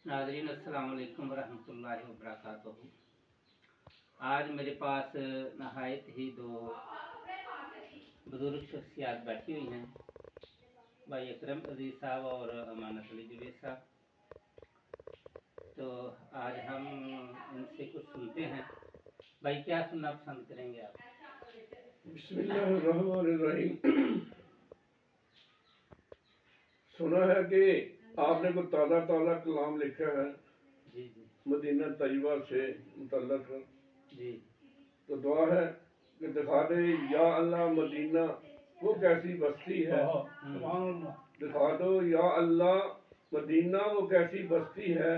नाज़रीन अस्सलाम वालेकुम वरहमतुल्लाहि वबरकातुहू। आज मेरे पास नहायत ही दो बुजुर्ग शख्सियात बैठी हुई हैं, भाई अकरम अजीज साहब और अमानत अली जुबैर साहब। तो आज हम इनसे कुछ सुनते हैं। भाई क्या सुनना पसंद करेंगे आप? बिस्मिल्लाहिर्रहमानिर्रहीम। सुना है कि आपने कोई ताज़ा ताज़ा कलाम लिखा है जी जी मदीना तैयबा से मुतल्लक। जी। तो दुआ है कि दिखा दे या अल्लाह मदीना वो कैसी बस्ती है। दिखा दो या अल्लाह मदीना वो कैसी बस्ती है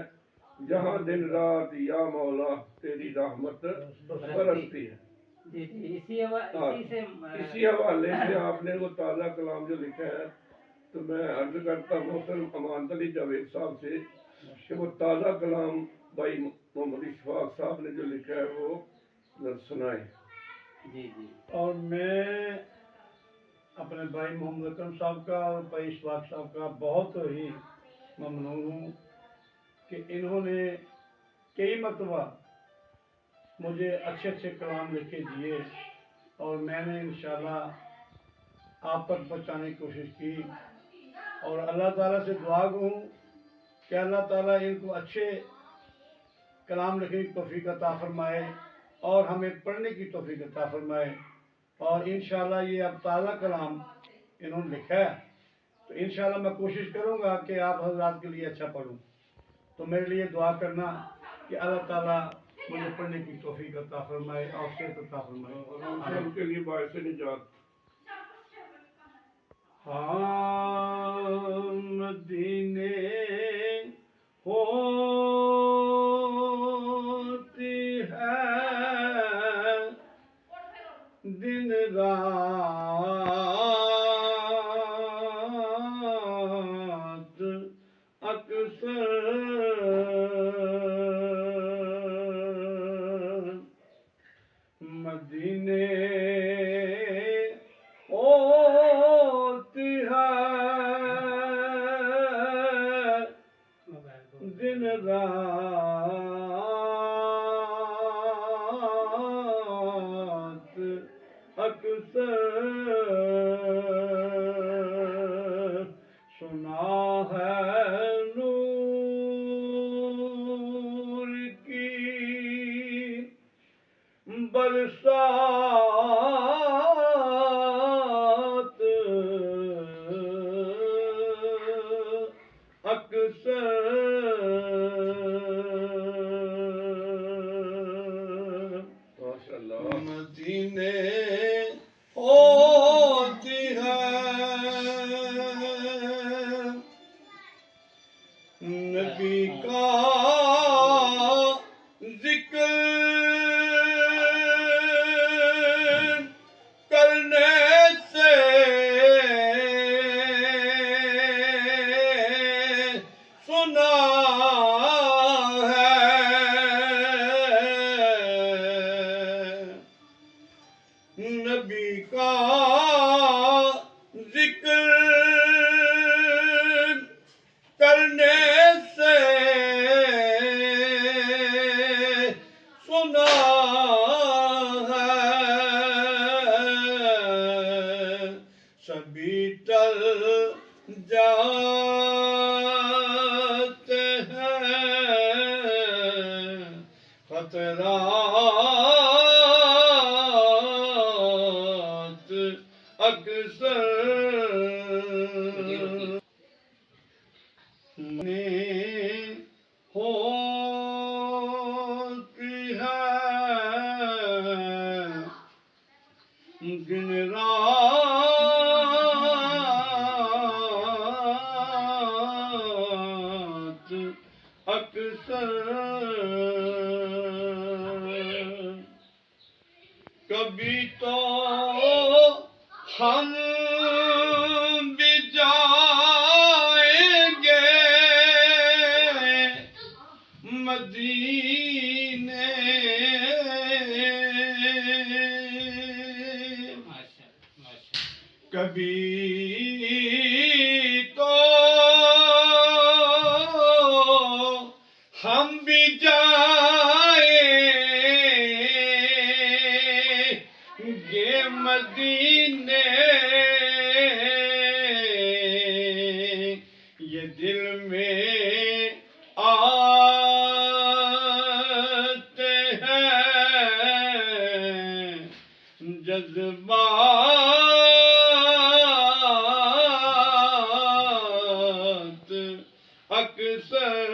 जहाँ दिन रात या मौला तेरी रहमत बरसती है। जी जी। इसी हवाले से आपने वो ताज़ा कलाम जो लिखा है, तो मैं अर्ज करता हूँ अमानत अली जावेद साहब से कि वो ताज़ा कलाम भाई मोहम्मद इशफाक साहब ने जो लिखा है वो सुनाए। जी जी। और मैं अपने भाई मोहम्मद अकरम साहब का और भाई इशफाक साहब का बहुत ही ममनून हूँ कि इन्होंने कई मरतबा मुझे अच्छे अच्छे कलाम लिख के दिए और मैंने इंशाल्लाह आप तक पहुँचाने की कोशिश की। और अल्लाह ताला से दुआ हूँ कि अल्लाह ताला इनको अच्छे कलाम लिखने की तौफीक अता फरमाए और हमें पढ़ने की तौफीक अता फरमाए। और इंशाल्लाह ये अब ताज़ा कलाम इन्होंने लिखा है, तो इंशाल्लाह मैं कोशिश करूँगा कि आप हज़रात के लिए अच्छा पढ़ूँ। तो मेरे लिए दुआ करना कि अल्लाह ताला मुझे पढ़ने की तौफीक अता फरमाए और सेहत अता फरमाए और उनके लिए बायस निजात। हाँ मदीने होती है दिन रात अक्सर मदीने होती है दिन रात अक्सर सुना है नूर की बरसात अक्सर माशाअल्लाह। मदीने होती है नबी का जिक्र करने से सुना है नबी का जिक्र करने से सुना है सभी टल जाते हैं खतरात अक्सर होती है दिन रात अक्सर कभी तो हम भी जाएंगे मदीने कभी तो ہم بھی جائیں گے مدینے یہ دل میں آتے ہیں جذبات اکثر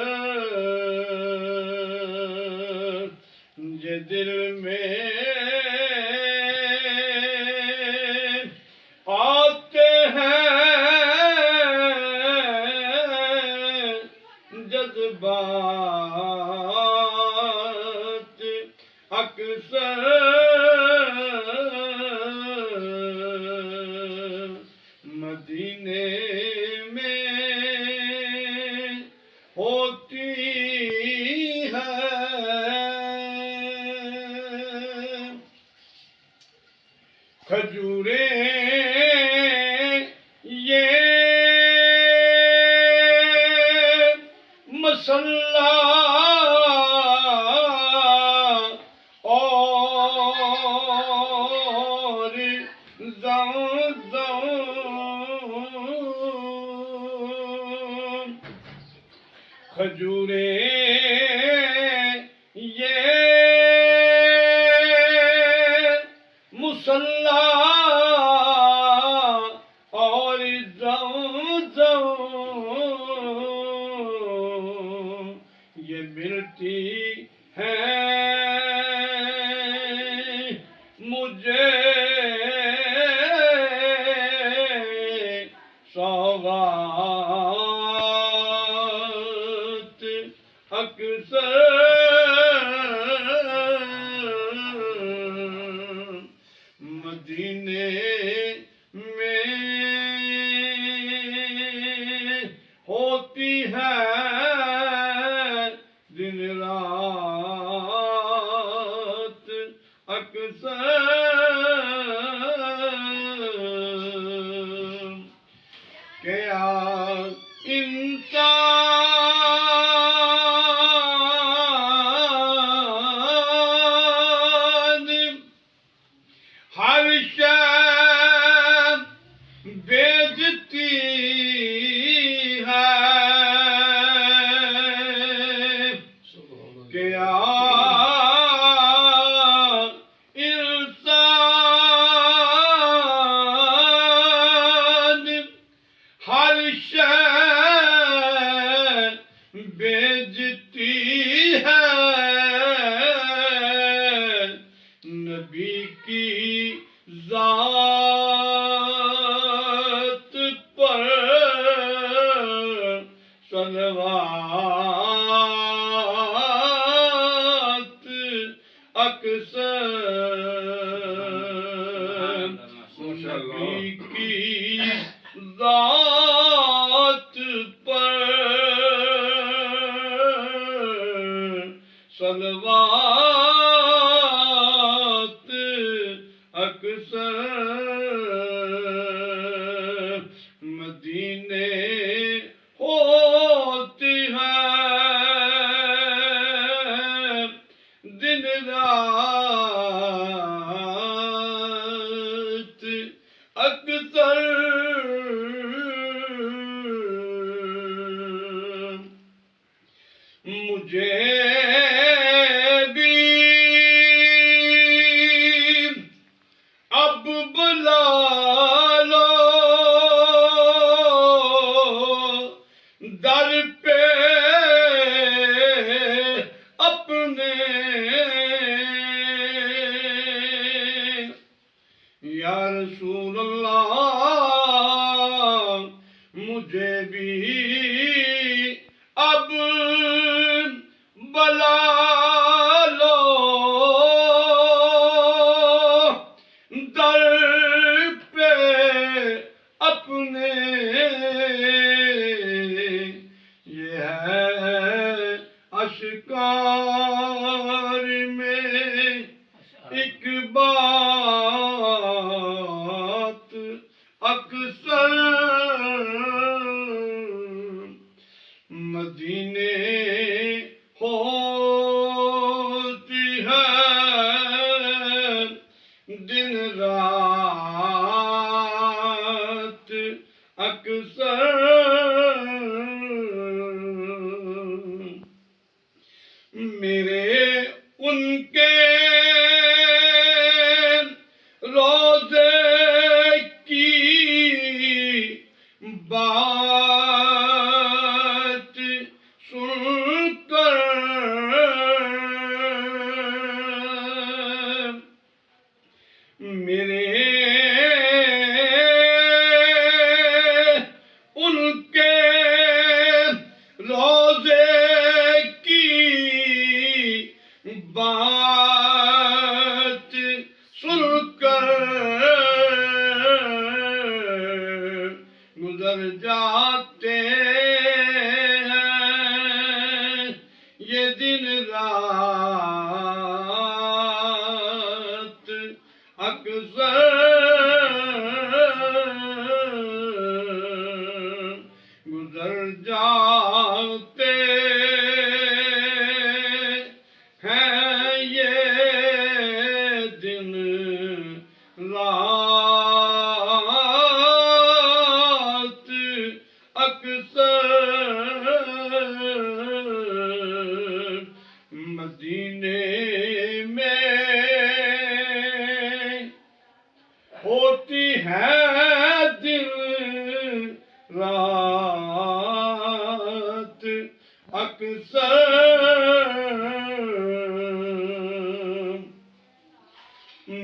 یہ دل میں آتے ہیں جذبات اکثر مدینے میں ہوتی ہے کھجوریں یہ مسلح اور زمزم کھجوریں یہ مسلح اور زمزم یہ ملتی ہیں مجھے سوغات اکثر مدینے میں ہوتی ہے دن رات اکثر کیا انسان ہر شے بیچتی ہے کیا انسان ہر شے بیچتی ہے نبی کی ذات پر صلوات اکثر نبی کی ذات پر صلوات اکثر مدینے ہوتی ہے دن رات اکثر مجھے بھی اب بلا لو در پہ اپنے یا رسول اللہ مجھے بھی اب بلا لو در پہ اپنے یہ ہے اشکار میں ایک بات اکثر مدینے ہوتی ہے دن رات اکثر میرے ان کے روزے کی بات سن کر میرے ان کے روزے کی بات سن کر گزر جاتے ہیں یہ دن رات اکثر گزر جاتے ہیں یہ دن رات اکثر مدینے میں ہوتی ہے دن رات اکثر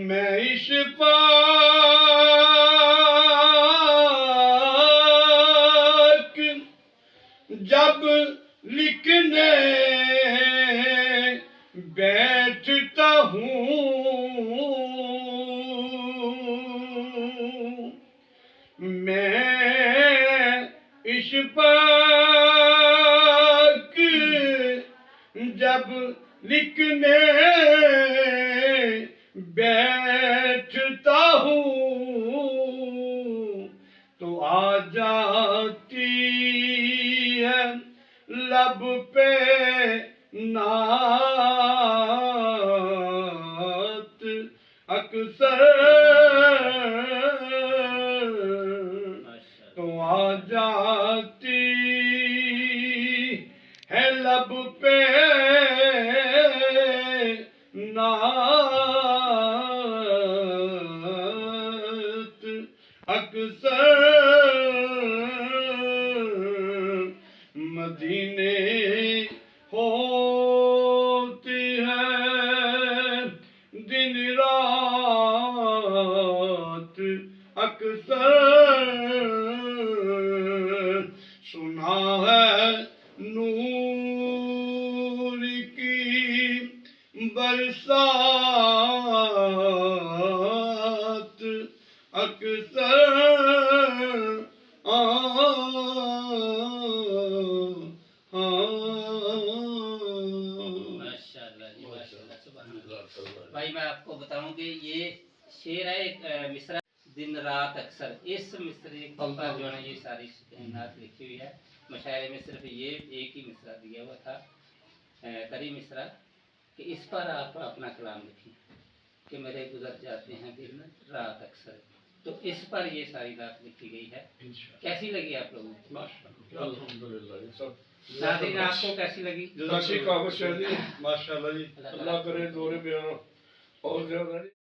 میں اشفاق جب لکھنے بیٹھتا ہوں میں اشفاق جب لکھنے بیٹھتا ہوں تو آ جاتی ہے لب پہ نعت اکثر تو آ جاتی ہے لب پہ نعت اکثر مدینے ہوتی ہے دن رات اکثر سنا ہے نور کی برسات اکثر ماشاءاللہ جی، ماشاءاللہ، سبحان اللہ۔ بھائی میں آپ کو بتاؤں کہ یہ شعر ہے ایک مصرع دن رات اکثر، اس مصرے پر جو ہے یہ ساری نعت لکھی ہوئی ہے۔ مشاعرے میں صرف یہ ایک ہی مصرع دیا ہوا تھا، قری مصرع، کہ اس پر آپ اپنا کلام لکھیں کہ میرے گزر جاتے ہیں دن رات اکثر، تو اس پر یہ ساری نعت لکھی گئی ہے۔ کیسی لگی آپ لوگوں کو؟ الحمدللہ یہ سب ناظرین آپ کو کیسی لگی؟ اچھی کہاوت شاہ جی، ماشاءاللہ جی۔ اللہ کرے دور بیان اور زیادہ